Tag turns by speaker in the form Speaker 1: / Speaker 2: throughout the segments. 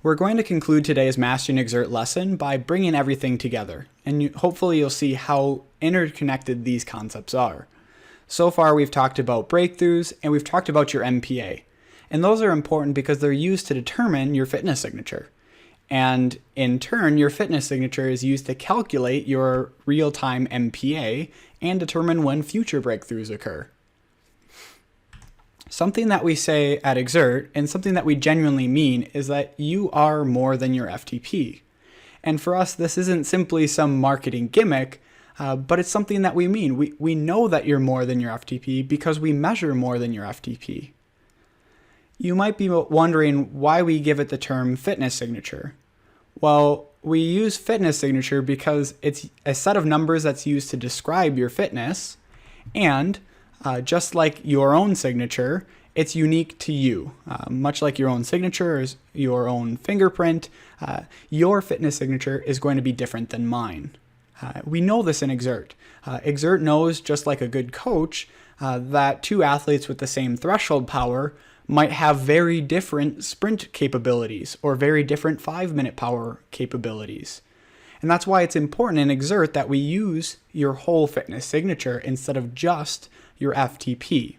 Speaker 1: We're going to conclude today's Mastering Xert lesson by bringing everything together, and hopefully you'll see how interconnected these concepts are. So far we've talked about breakthroughs and we've talked about your Mpa, and those are important because they're used to determine your fitness signature. And in turn, your fitness signature is used to calculate your real-time Mpa and determine when future breakthroughs occur. Something that we say at Xert, and something that we genuinely mean, is that you are more than your FTP. And for us, this isn't simply some marketing gimmick, but it's something that we mean. We know that you're more than your FTP because we measure more than your FTP. You might be wondering why we give it the term fitness signature. Well, we use fitness signature because it's a set of numbers that's used to describe your fitness, and just like your own signature, it's unique to you. Much like your own signature is your own fingerprint, your fitness signature is going to be different than mine. We know this in Xert. Xert knows, just like a good coach, that two athletes with the same threshold power might have very different sprint capabilities or very different 5-minute power capabilities. And that's why it's important in Xert that we use your whole fitness signature instead of just your FTP.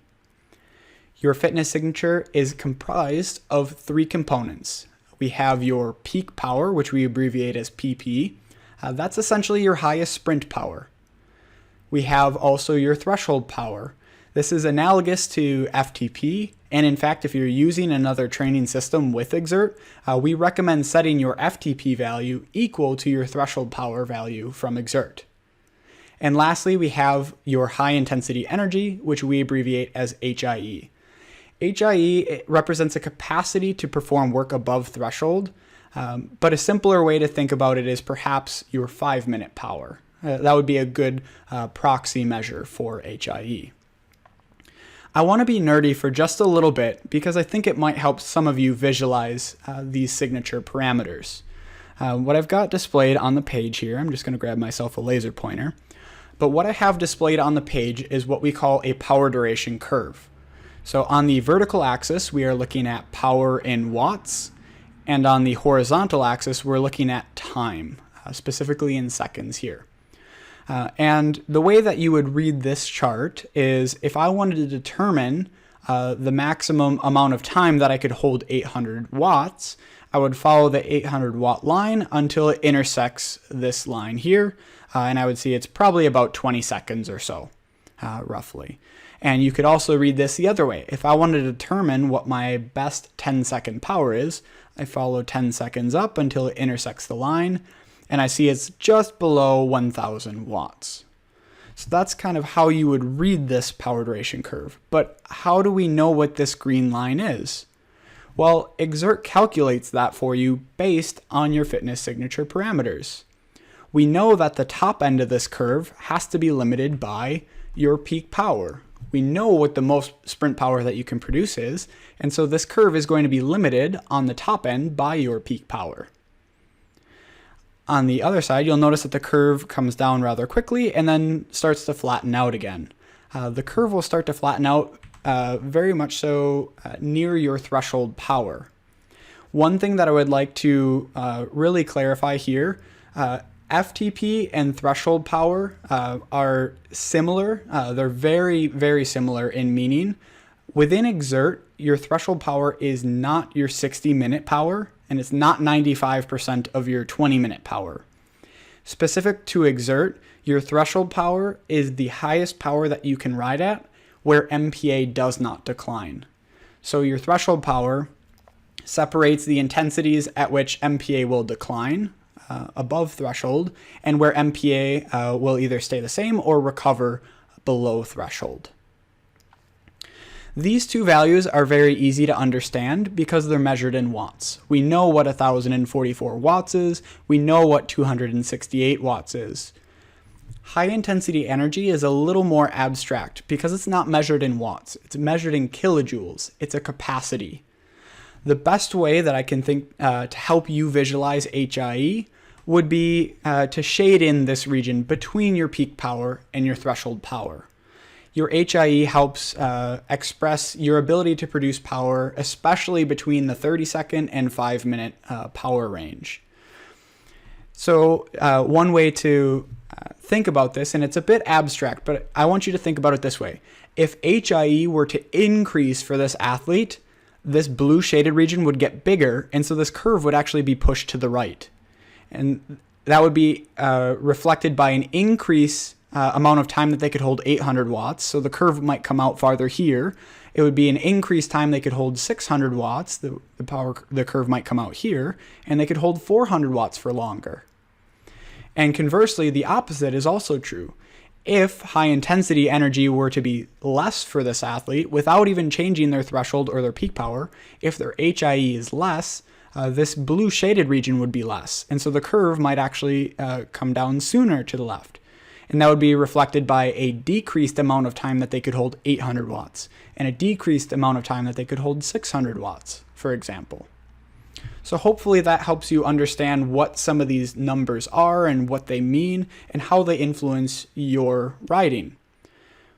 Speaker 1: Your fitness signature is comprised of 3 components. We have your peak power, which we abbreviate as PP. That's essentially your highest sprint power. We have also your threshold power. This is analogous to FTP, and in fact, if you're using another training system with Xert, we recommend setting your FTP value equal to your threshold power value from Xert. And lastly, we have your high intensity energy, which we abbreviate as HIE. HIE represents a capacity to perform work above threshold, but a simpler way to think about it is perhaps your 5-minute power. That would be a good proxy measure for HIE. I want to be nerdy for just a little bit because I think it might help some of you visualize these signature parameters. What I've got displayed on the page here, I'm just going to grab myself a laser pointer, but what I have displayed on the page is what we call a power duration curve. So on the vertical axis, we are looking at power in watts, and on the horizontal axis, we're looking at time, specifically in seconds here. And the way that you would read this chart is if I wanted to determine the maximum amount of time that I could hold 800 watts, I would follow the 800 watt line until it intersects this line here, and I would see it's probably about 20 seconds or so, roughly. And you could also read this the other way. If I wanted to determine what my best 10-second power is, I follow 10 seconds up until it intersects the line, and I see it's just below 1000 watts. So that's kind of how you would read this power duration curve. But how do we know what this green line is? Well, Xert calculates that for you based on your fitness signature parameters. We know that the top end of this curve has to be limited by your peak power. We know what the most sprint power that you can produce is, and so this curve is going to be limited on the top end by your peak power. On the other side, you'll notice that the curve comes down rather quickly and then starts to flatten out again. The curve will start to flatten out very much so near your threshold power. One thing that I would like to really clarify here, FTP and threshold power are similar. They're very, very similar in meaning. Within Xert, your threshold power is not your 60-minute power, and it's not 95% of your 20-minute power. Specific to Xert, your threshold power is the highest power that you can ride at, where Mpa does not decline. So your threshold power separates the intensities at which Mpa will decline above threshold, and where Mpa will either stay the same or recover below threshold. These two values are very easy to understand because they're measured in watts. We know what 1044 watts is, we know what 268 watts is. High intensity energy is a little more abstract because it's not measured in watts, it's measured in kilojoules, it's a capacity. The best way that I can think to help you visualize HIE would be to shade in this region between your peak power and your threshold power. Your HIE helps express your ability to produce power, especially between the 30-second and 5-minute power range. So one way to think about this, and it's a bit abstract, but I want you to think about it this way. If HIE were to increase for this athlete, this blue shaded region would get bigger, and so this curve would actually be pushed to the right. And that would be reflected by an increase amount of time that they could hold 800 watts. So the curve might come out farther here. It would be an increased time they could hold 600 watts. The curve might come out here, and they could hold 400 watts for longer. And conversely, the opposite is also true. If high intensity energy were to be less for this athlete without even changing their threshold or their peak power, if their HIE is less, this blue shaded region would be less. And so the curve might actually come down sooner to the left. And that would be reflected by a decreased amount of time that they could hold 800 watts and a decreased amount of time that they could hold 600 watts, for example. So hopefully that helps you understand what some of these numbers are and what they mean and how they influence your riding.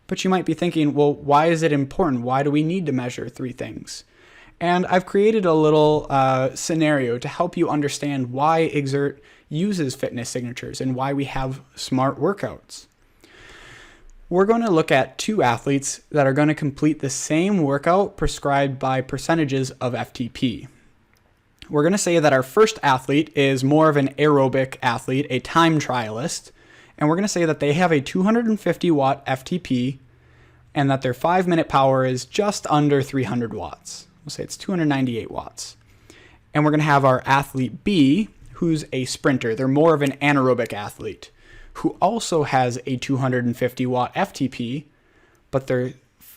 Speaker 1: But you might be thinking, well, why is it important? Why do we need to measure three things? And I've created a little scenario to help you understand why Xert uses fitness signatures and why we have smart workouts. We're going to look at two athletes that are going to complete the same workout prescribed by percentages of FTP. We're going to say that our first athlete is more of an aerobic athlete, a time trialist, and we're going to say that they have a 250 watt FTP and that their 5-minute power is just under 300 watts. We'll say it's 298 watts. And we're going to have our athlete B, who's a sprinter. They're more of an anaerobic athlete who also has a 250 watt FTP, but their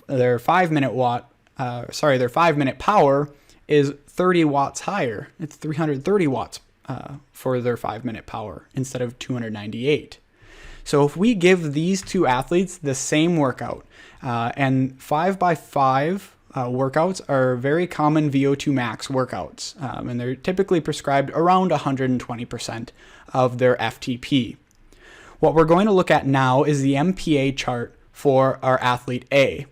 Speaker 1: 5-minute power is 30 watts higher. It's 330 watts for their 5-minute power instead of 298. So if we give these two athletes the same workout, and 5x5 workouts are very common VO2 max workouts, and they're typically prescribed around 120% of their FTP. What we're going to look at now is the Mpa chart for our athlete A.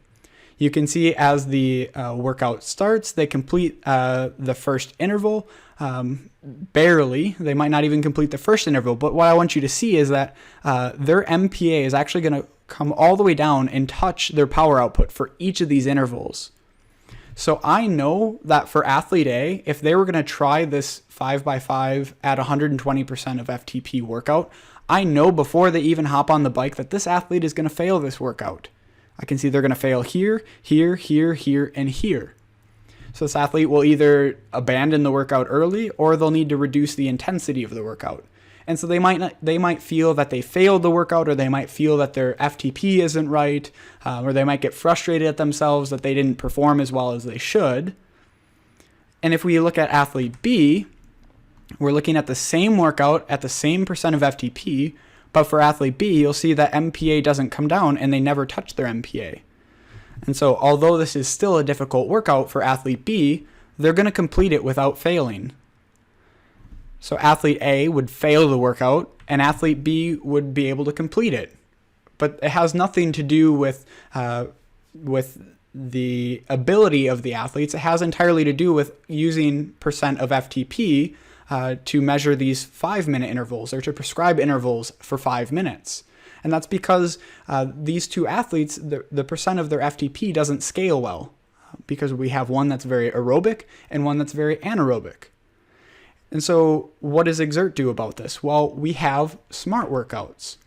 Speaker 1: You can see as the workout starts, they complete the first interval barely. They might not even complete the first interval, but what I want you to see is that their Mpa is actually going to come all the way down and touch their power output for each of these intervals. So I know that for athlete A, if they were going to try this 5x5 at 120% of FTP workout, I know before they even hop on the bike that this athlete is going to fail this workout. I can see they're going to fail here, here, here, here, and here. So this athlete will either abandon the workout early or they'll need to reduce the intensity of the workout. And so they might feel that they failed the workout, or they might feel that their FTP isn't right, or they might get frustrated at themselves that they didn't perform as well as they should. And if we look at athlete B, we're looking at the same workout at the same percent of FTP, but for athlete B, you'll see that Mpa doesn't come down and they never touch their Mpa. And so although this is still a difficult workout for athlete B, they're going to complete it without failing. So athlete A would fail the workout and athlete B would be able to complete it. But it has nothing to do with the ability of the athletes. It has entirely to do with using percent of FTP to measure these 5-minute intervals, or to prescribe intervals for 5 minutes. And that's because these two athletes, the percent of their FTP doesn't scale well, because we have one that's very aerobic and one that's very anaerobic. And so what does Xert do about this? Well, we have smart workouts.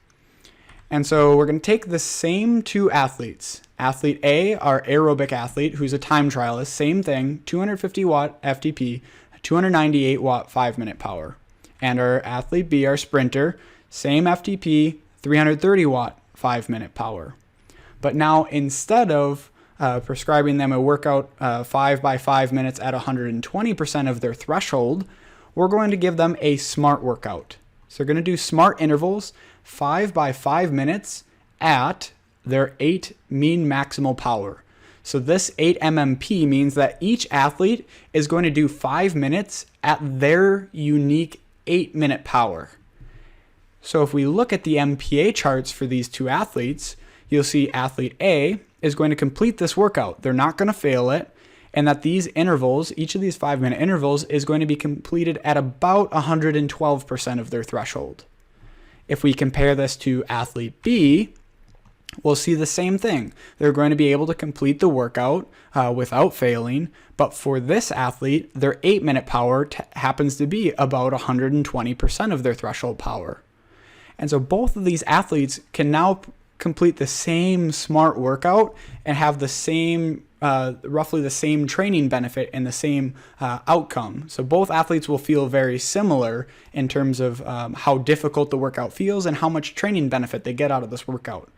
Speaker 1: And so we're going to take the same two athletes. Athlete A, our aerobic athlete, who's a time trialist, same thing, 250 watt FTP, 298 watt 5-minute power. And our athlete B, our sprinter, same FTP, 330 watt 5-minute power. But now instead of prescribing them a workout 5x5 minutes at 120% of their threshold, we're going to give them a smart workout. So we're going to do smart intervals, 5x5 minutes at their 8 mean maximal power. So this 8 MMP means that each athlete is going to do 5 minutes at their unique 8-minute power. So if we look at the Mpa charts for these two athletes, you'll see athlete A is going to complete this workout. They're not going to fail it, and that these intervals, each of these 5-minute intervals, is going to be completed at about 112% of their threshold. If we compare this to athlete B, we'll see the same thing. They're going to be able to complete the workout without failing, but for this athlete, their 8-minute power happens to be about 120% of their threshold power. And so both of these athletes can now complete the same SMART workout and have the same, roughly the same training benefit and the same outcome. So both athletes will feel very similar in terms of how difficult the workout feels and how much training benefit they get out of this workout.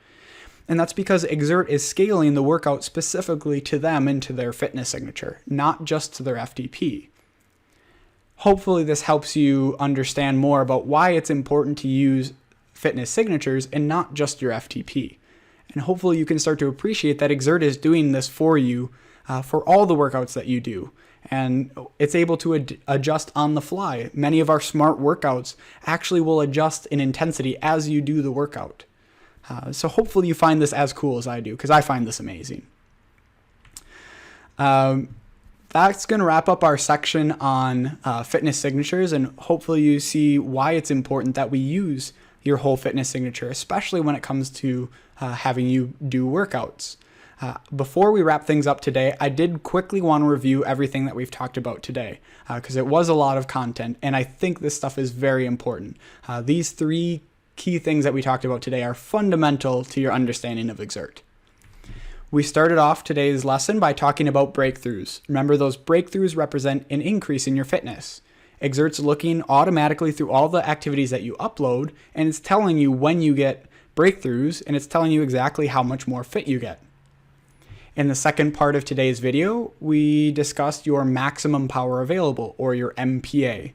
Speaker 1: And that's because Xert is scaling the workout specifically to them and to their fitness signature, not just to their FTP. Hopefully this helps you understand more about why it's important to use fitness signatures and not just your FTP. And hopefully you can start to appreciate that Xert is doing this for you for all the workouts that you do. And it's able to adjust on the fly. Many of our SMART workouts actually will adjust in intensity as you do the workout. So hopefully you find this as cool as I do, because I find this amazing. That's going to wrap up our section on fitness signatures, and hopefully you see why it's important that we use your whole fitness signature, especially when it comes to having you do workouts. Before we wrap things up today, I did quickly want to review everything that we've talked about today, because it was a lot of content, and I think this stuff is very important. These 3 key things that we talked about today are fundamental to your understanding of Xert. We started off today's lesson by talking about breakthroughs. Remember, those breakthroughs represent an increase in your fitness. Xert's looking automatically through all the activities that you upload, and it's telling you when you get breakthroughs, and it's telling you exactly how much more fit you get. In the second part of today's video, we discussed your maximum power available, or your MPA.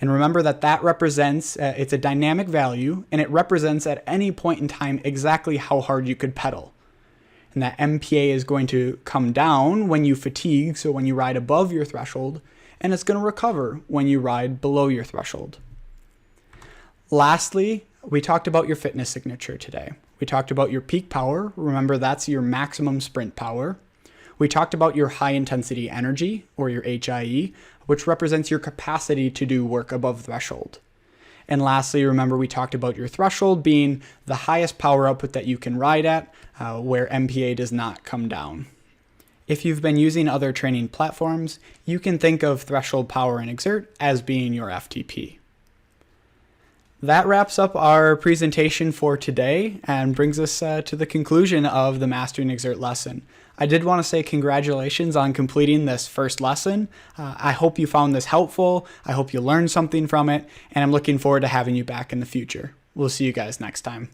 Speaker 1: And remember that represents, it's a dynamic value, and it represents at any point in time exactly how hard you could pedal. And that MPA is going to come down when you fatigue, so when you ride above your threshold, and it's going to recover when you ride below your threshold. Lastly, we talked about your fitness signature today. We talked about your peak power. Remember, that's your maximum sprint power. We talked about your high intensity energy, or your HIE, which represents your capacity to do work above threshold. And lastly, remember, we talked about your threshold being the highest power output that you can ride at, where MPA does not come down. If you've been using other training platforms, you can think of threshold power in Xert as being your FTP. That wraps up our presentation for today and brings us to the conclusion of the Mastering Xert lesson. I did want to say congratulations on completing this first lesson. I hope you found this helpful. I hope you learned something from it, and I'm looking forward to having you back in the future. We'll see you guys next time.